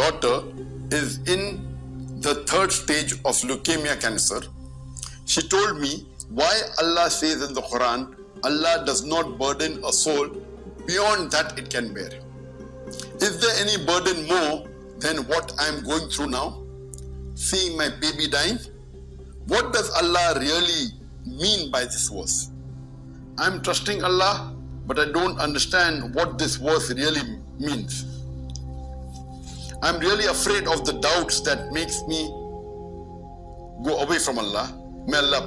Daughter is in the third stage of leukemia cancer. She told me why Allah says in the Quran, Allah does not burden a soul beyond that it can bear. Is there any burden more than what I am going through now? Seeing my baby dying? What does Allah really mean by this verse? I am trusting Allah, but I don't understand what this verse really means. I'm really afraid of the doubts that makes me go away from Allah. May Allah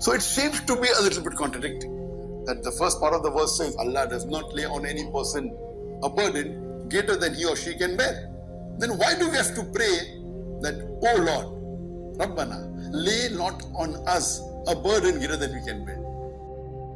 So it seems to be a little bit contradicting that the first part of the verse says Allah does not lay on any person a burden greater than he or she can bear. Then why do we have to pray that, oh Lord, Rabbana, lay not on us a burden greater than we can bear?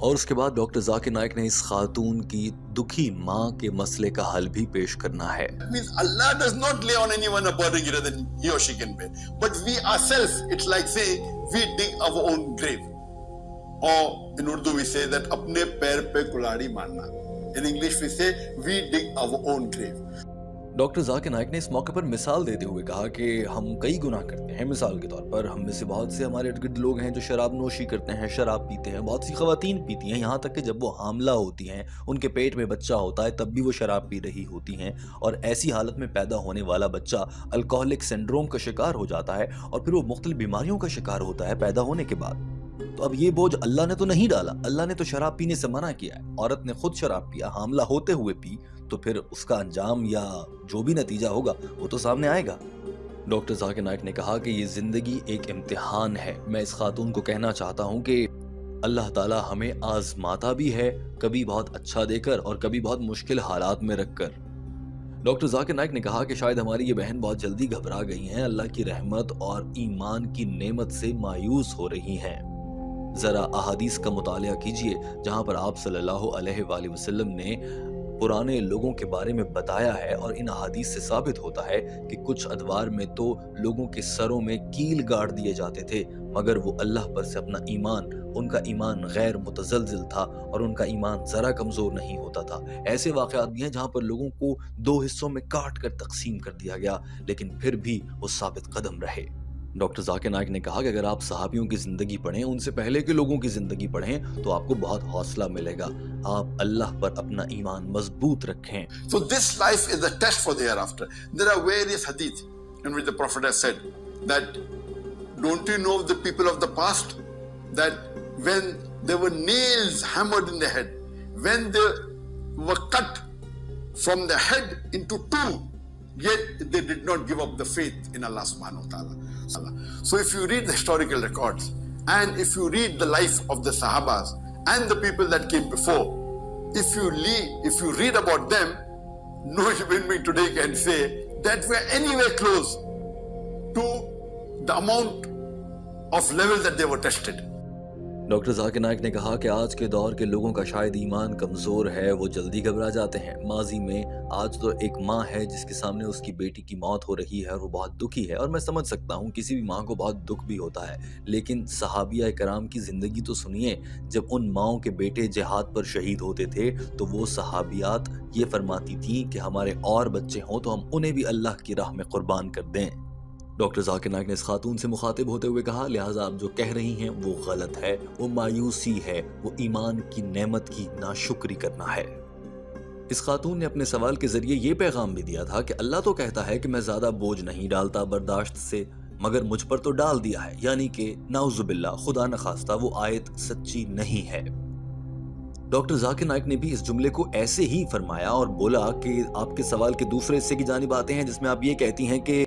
اور اس کے بعد doctor Zakir Naik نے اس خاتون کی دکھی ماں کے مسئلے کا حل بھی پیش کرنا ہے. That means Allah does not lay on anyone a burden greater than he or she can bear. But we ourselves, it's like saying we dig our own grave. Or in Urdu we say that apne pair pe kulhadi marna. In English we say we dig our own grave. Doctor Zakir Naik نے اس موقع پر مثال دیتے ہوئے کہا کہ ہم کئی گناہ کرتے ہیں. مثال کے طور پر ہم میں سے بہت سے ہمارے ارد گرد لوگ ہیں جو شراب نوشی کرتے ہیں, شراب پیتے ہیں. بہت سی خواتین پیتی ہیں, یہاں تک کہ جب وہ حاملہ ہوتی ہیں, ان کے پیٹ میں بچہ ہوتا ہے, تب بھی وہ شراب پی رہی ہوتی ہیں. اور ایسی حالت میں پیدا ہونے والا بچہ الکوہلک سنڈروم کا شکار ہو جاتا ہے اور پھر وہ مختلف بیماریوں کا شکار ہوتا ہے پیدا ہونے کے بعد. تو اب یہ بوجھ اللہ نے تو نہیں ڈالا, اللہ نے تو شراب پینے سے منع کیا ہے. عورت نے خود شراب پیا, حاملہ ہوتے ہوئے پی, تو پھر اس کا انجام یا جو بھی نتیجہ ہوگا وہ تو سامنے آئے گا. ڈاکٹر ذاکر نائک نے کہا کہ یہ زندگی ایک امتحان ہے. میں اس خاتون کو کہنا چاہتا ہوں کہ اللہ تعالی ہمیں آزماتا بھی ہے, کبھی بہت اچھا دے کر اور کبھی بہت مشکل حالات میں رکھ کر. ڈاکٹر ذاکر نائک نے کہا کہ شاید ہماری یہ بہن بہت جلدی گھبرا گئی ہیں, اللہ کی رحمت اور ایمان کی نعمت سے مایوس ہو رہی ہیں. ذرا احادیث کا مطالعہ کیجئے جہاں پر آپ صلی اللہ علیہ وآلہ وسلم نے پرانے لوگوں کے بارے میں بتایا ہے, اور ان احادیث سے ثابت ہوتا ہے کہ کچھ ادوار میں تو لوگوں کے سروں میں کیل گاڑ دیے جاتے تھے, مگر وہ اللہ پر سے اپنا ایمان, ان کا ایمان غیر متزلزل تھا اور ان کا ایمان ذرا کمزور نہیں ہوتا تھا. ایسے واقعات بھی ہیں جہاں پر لوگوں کو دو حصوں میں کاٹ کر تقسیم کر دیا گیا, لیکن پھر بھی وہ ثابت قدم رہے. ڈاکٹر ذاکر نائک نے کہا کہ اگر آپ صحابیوں کی زندگی پڑھیں, ان سے پہلے کے لوگوں کی زندگی پڑھیں, تو آپ کو بہت حوصلہ ملے گا. آپ اللہ پر اپنا ایمان مضبوط رکھیں. So this life is a test for the hereafter. There are various hadith in which the Prophet has said that don't you know the people of the past that when there were nails hammered in the head, when they were cut from the head into two, yet they did not give up the faith in Allah subhanahu wa ta'ala. So if you read the historical records and if you read the life of the Sahabas and the people that came before, if you read about them, no human being today can say that we are anywhere close to the amount of level that they were tested. Doctor Zakir Naik نے کہا کہ آج کے دور کے لوگوں کا شاید ایمان کمزور ہے, وہ جلدی گھبرا جاتے ہیں. ماضی میں آج تو ایک ماں ہے جس کے سامنے اس کی بیٹی کی موت ہو رہی ہے اور وہ بہت دکھی ہے, اور میں سمجھ سکتا ہوں کسی بھی ماں کو بہت دکھ بھی ہوتا ہے. لیکن صحابیہ کرام کی زندگی تو سنیے. جب ان ماؤں کے بیٹے جہاد پر شہید ہوتے تھے تو وہ صحابیات یہ فرماتی تھیں کہ ہمارے اور بچے ہوں تو ہم انہیں بھی اللہ کی راہ میں قربان کر دیں. ڈاکٹر ذاکر نائک نے اس خاتون سے مخاطب ہوتے ہوئے کہا لہٰذا آپ جو کہہ رہی ہیں وہ غلط ہے, وہ مایوسی ہے, وہ ایمان کی نعمت کی ناشکری کرنا ہے. اس خاتون نے اپنے سوال کے ذریعے یہ پیغام بھی دیا تھا کہ اللہ تو کہتا ہے کہ میں زیادہ بوجھ نہیں ڈالتا برداشت سے, مگر مجھ پر تو ڈال دیا ہے, یعنی کہ نعوذ باللہ, خدا نخواستہ وہ آیت سچی نہیں ہے. ڈاکٹر ذاکر نائک نے بھی اس جملے کو ایسے ہی فرمایا اور بولا کہ آپ کے سوال کے دوسرے حصے کی جانب آتے ہیں جس میں آپ یہ کہتی ہیں کہ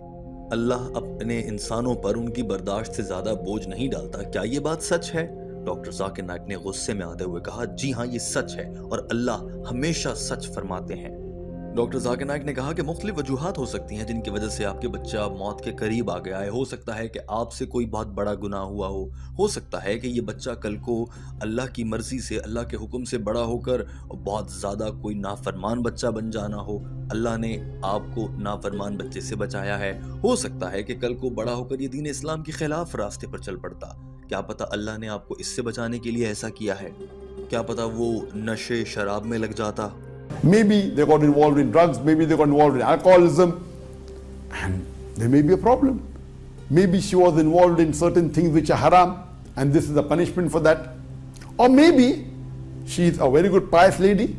اللہ اپنے انسانوں پر ان کی برداشت سے زیادہ بوجھ نہیں ڈالتا. کیا یہ بات سچ ہے؟ ڈاکٹر ذاکر نائک نے غصے میں آتے ہوئے کہا جی ہاں یہ سچ ہے, اور اللہ ہمیشہ سچ فرماتے ہیں. ڈاکٹر ذاکر نائک نے کہا کہ مختلف وجوہات ہو سکتی ہیں جن کی وجہ سے آپ کے بچہ موت کے قریب آ گیا ہے. ہو سکتا ہے کہ آپ سے کوئی بہت بڑا گناہ ہوا ہو سکتا ہے کہ یہ بچہ کل کو اللہ کی مرضی سے, اللہ کے حکم سے بڑا ہو کر بہت زیادہ کوئی نافرمان بچہ بن جانا ہو. اللہ نے آپ کو نافرمان بچے سے بچایا ہے. ہو سکتا ہے کہ کل کو بڑا ہو کر یہ دین اسلام کے خلاف راستے پر چل پڑتا. کیا پتہ اللہ نے آپ کو اس سے بچانے کے لیے ایسا کیا ہے. کیا پتہ وہ نشے شراب میں لگ جاتا. Maybe they got involved in drugs, maybe they got involved in alcoholism, and there may be a problem. Maybe she was involved in certain things which are haram, and this is the punishment for that. Or maybe she is a very good pious lady,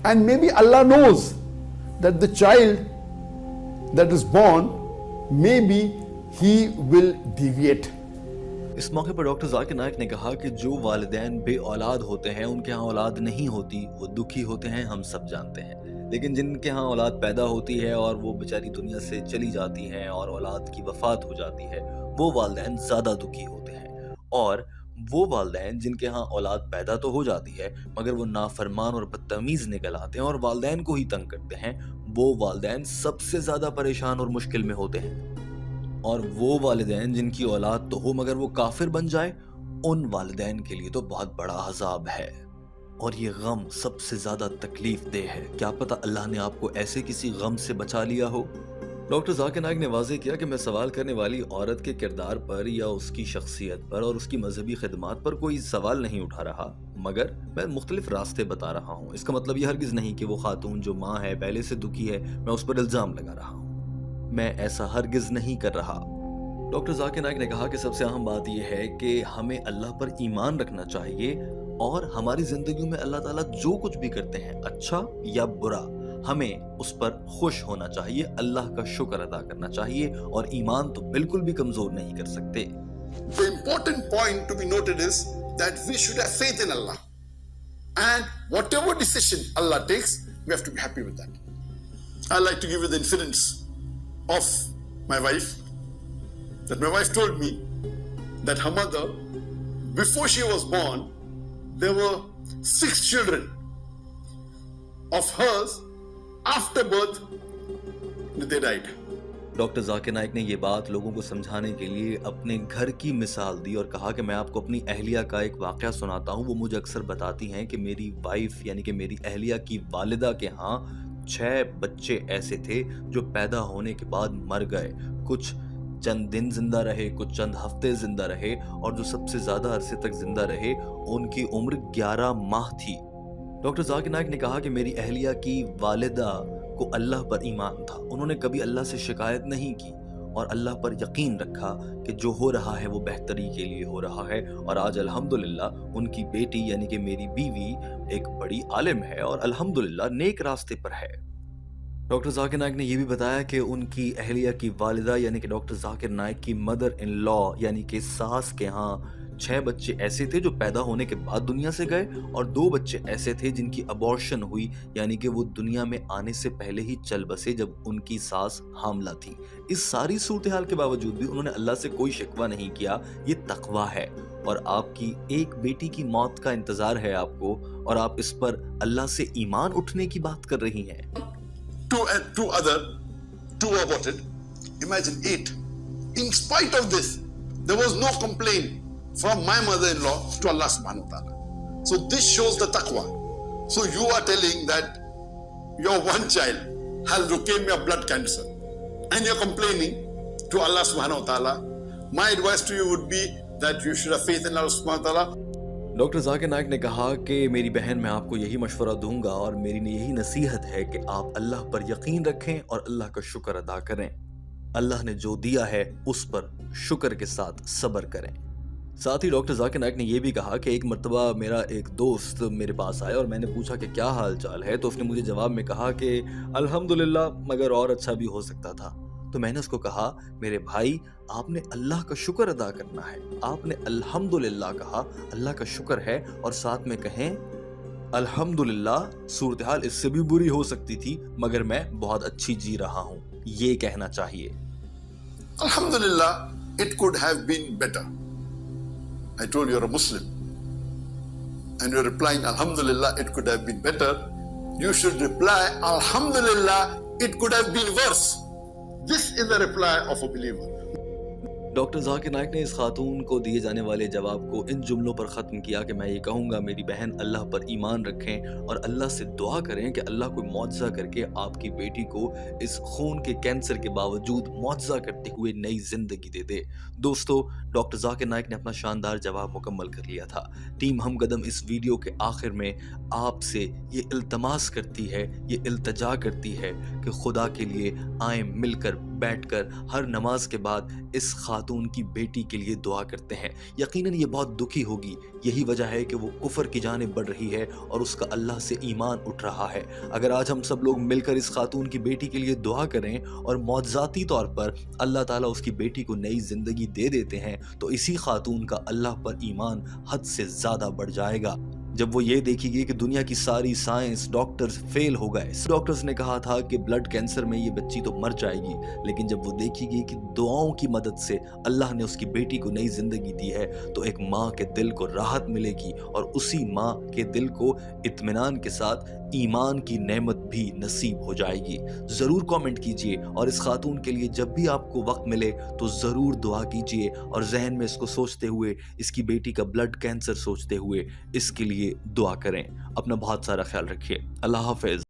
and maybe Allah knows that the child that is born, maybe he will deviate. اس موقع پر doctor Zakir Naik نے کہا کہ جو والدین بے اولاد ہوتے ہیں ان کے ہاں اولاد نہیں ہوتی, وہ دکھی ہوتے ہیں, ہم سب جانتے ہیں. لیکن جن کے ہاں اولاد پیدا ہوتی ہے اور وہ بیچاری دنیا سے چلی جاتی ہیں اور اولاد کی وفات ہو جاتی ہے, وہ والدین زیادہ دکھی ہوتے ہیں. اور وہ والدین جن کے ہاں اولاد پیدا تو ہو جاتی ہے مگر وہ نافرمان اور بدتمیز نکل آتے ہیں اور والدین کو ہی تنگ کرتے ہیں, وہ والدین سب سے زیادہ پریشان اور مشکل میں ہوتے ہیں. اور وہ والدین جن کی اولاد تو ہو مگر وہ کافر بن جائے، ان والدین کے لیے تو بہت بڑا عذاب ہے، اور یہ غم سب سے زیادہ تکلیف دہ ہے۔ کیا پتہ اللہ نے آپ کو ایسے کسی غم سے بچا لیا ہو۔ ڈاکٹر ذاکر نائک نے واضح کیا کہ میں سوال کرنے والی عورت کے کردار پر یا اس کی شخصیت پر اور اس کی مذہبی خدمات پر کوئی سوال نہیں اٹھا رہا، مگر میں مختلف راستے بتا رہا ہوں۔ اس کا مطلب یہ ہرگز نہیں کہ وہ خاتون جو ماں ہے، پہلے سے دکھی ہے، میں اس پر الزام لگا رہا ہوں۔ میں ایسا ہرگز نہیں کر رہا۔ ڈاکٹر ذاکر نائک نے کہا کہ سب سے اہم بات یہ ہے کہ ہمیں اللہ پر ایمان رکھنا چاہیے، اور ہماری زندگیوں میں اللہ تعالیٰ جو کچھ بھی کرتے ہیں، اچھا یا برا، ہمیں اس پر خوش ہونا چاہیے، اللہ کا شکر ادا کرنا چاہیے، اور ایمان تو بالکل بھی کمزور نہیں کر سکتے۔ The important point to be noted is that we should have faith in Allah. And whatever decision Allah takes, we have to be happy with that. I like to give you the incidents of my wife. That my wife told me that her mother, before she was born, there were 6 children of hers. After birth, they died. Doctor Zakir Naik نے یہ بات لوگوں کو سمجھانے کے لیے اپنے گھر کی مثال دی اور کہا کہ میں آپ کو اپنی اہلیہ کا ایک واقعہ سناتا ہوں۔ وہ مجھے اکثر بتاتی ہیں کہ میری وائف یعنی کہ میری اہلیہ کی والدہ کے ہاں 6 بچے ایسے تھے جو پیدا ہونے کے بعد مر گئے، کچھ چند دن زندہ رہے، کچھ چند ہفتے زندہ رہے، اور جو سب سے زیادہ عرصے تک زندہ رہے ان کی عمر 11 ماہ تھی۔ ڈاکٹر ذاکر نائک نے کہا کہ میری اہلیہ کی والدہ کو اللہ پر ایمان تھا، انہوں نے کبھی اللہ سے شکایت نہیں کی اور اللہ پر یقین رکھا کہ جو ہو رہا ہے وہ بہتری کے لیے ہو رہا ہے، اور آج الحمدللہ ان کی بیٹی یعنی کہ میری بیوی ایک بڑی عالم ہے اور الحمدللہ نیک راستے پر ہے۔ ڈاکٹر ذاکر نائک نے یہ بھی بتایا کہ ان کی اہلیہ کی والدہ یعنی کہ ڈاکٹر ذاکر نائک کی مدر ان لا یعنی کہ ساس کے ہاں 6 بچے ایسے تھے جو پیدا ہونے کے بعد دنیا سے گئے، اور 2 بچے ایسے تھے جن کی ابارشن ہوئی یعنی کہ وہ دنیا میں آنے سے پہلے ہی چل بسے جب ان کی ساس حاملہ تھی۔ اس ساری صورتحال کے باوجود بھی انہوں نے اللہ سے کوئی شکوہ نہیں کیا۔ یہ تقویٰ ہے، اور آپ کی ایک بیٹی کی موت کا انتظار ہے آپ کو، اور آپ اس پر اللہ سے ایمان اٹھنے کی بات کر رہی ہیں۔ Two aborted. Imagine 8. In spite of this, there was no complaint from my mother-in-law to Allah subhanahu wa ta'ala. So this shows the taqwa. So you are telling that your one child has leukemia, blood cancer, and you're complaining to Allah subhanahu wa ta'ala. My advice to you would be that you should have faith in Allah subhanahu wa ta'ala. Doctor Zakir Naik نے کہا کہ میری بہن میں آپ کو یہی مشورہ دوں گا اور میری یہی نصیحت ہے کہ آپ اللہ پر یقین رکھیں اور اللہ کا شکر ادا کریں۔ اللہ نے جو دیا ہے اس پر شکر کے ساتھ صبر کریں۔ ساتھ ہی ڈاکٹر ذاکر نائک نے یہ بھی کہا کہ ایک مرتبہ میرا ایک دوست میرے پاس آیا اور میں نے پوچھا کہ کیا حال چال ہے، تو اس نے مجھے جواب میں کہا کہ الحمدللہ، مگر اور اچھا بھی ہو سکتا تھا۔ تو میں نے اس کو کہا میرے بھائی، آپ نے اللہ کا شکر ادا کرنا ہے۔ آپ نے الحمدللہ کہا، اللہ کا شکر ہے، اور ساتھ میں کہیں الحمدللہ صورتحال اس سے بھی بری ہو سکتی تھی مگر میں بہت اچھی جی رہا ہوں، یہ کہنا چاہیے۔ Alhamdulillah, it could have been better. I told you you're a Muslim and you're replying Alhamdulillah, it could have been better. You should reply Alhamdulillah, it could have been worse. This is the reply of a believer. Doctor Zakir Naik نے اس خاتون کو دیے جانے والے جواب کو ان جملوں پر ختم کیا کہ میں یہ کہوں گا میری بہن اللہ پر ایمان رکھیں اور اللہ سے دعا کریں کہ اللہ کوئی معجزہ کر کے آپ کی بیٹی کو اس خون کے کینسر کے باوجود معجزہ کرتے ہوئے نئی زندگی دے دے۔ دوستو، ڈاکٹر ذاکر نائک نے اپنا شاندار جواب مکمل کر لیا تھا۔ ٹیم ہم قدم اس ویڈیو کے آخر میں آپ سے یہ التماس کرتی ہے، یہ التجا کرتی ہے کہ خدا کے لیے آئیں مل کر بیٹھ کر ہر نماز کے بعد اس خاتون کی بیٹی کے لیے دعا کرتے ہیں۔ یقیناً یہ بہت دکھی ہوگی، یہی وجہ ہے کہ وہ کفر کی جانب بڑھ رہی ہے اور اس کا اللہ سے ایمان اٹھ رہا ہے۔ اگر آج ہم سب لوگ مل کر اس خاتون کی بیٹی کے لیے دعا کریں اور معجزاتی طور پر اللہ تعالیٰ اس کی بیٹی کو نئی زندگی دے دیتے ہیں تو اسی خاتون کا اللہ پر ایمان حد سے زیادہ بڑھ جائے گا۔ جب وہ یہ دیکھی گئی کہ دنیا کی ساری سائنس ڈاکٹرز فیل ہو گئے، ڈاکٹرز نے کہا تھا کہ بلڈ کینسر میں یہ بچی تو مر جائے گی، لیکن جب وہ دیکھی گئی کہ دعاؤں کی مدد سے اللہ نے اس کی بیٹی کو نئی زندگی دی ہے تو ایک ماں کے دل کو راحت ملے گی اور اسی ماں کے دل کو اطمینان کے ساتھ ایمان کی نعمت بھی نصیب ہو جائے گی۔ ضرور کامنٹ کیجئے اور اس خاتون کے لیے جب بھی آپ کو وقت ملے تو ضرور دعا کیجئے، اور ذہن میں اس کو سوچتے ہوئے، اس کی بیٹی کا بلڈ کینسر سوچتے ہوئے اس کے لیے دعا کریں۔ اپنا بہت سارا خیال رکھیے۔ اللہ حافظ۔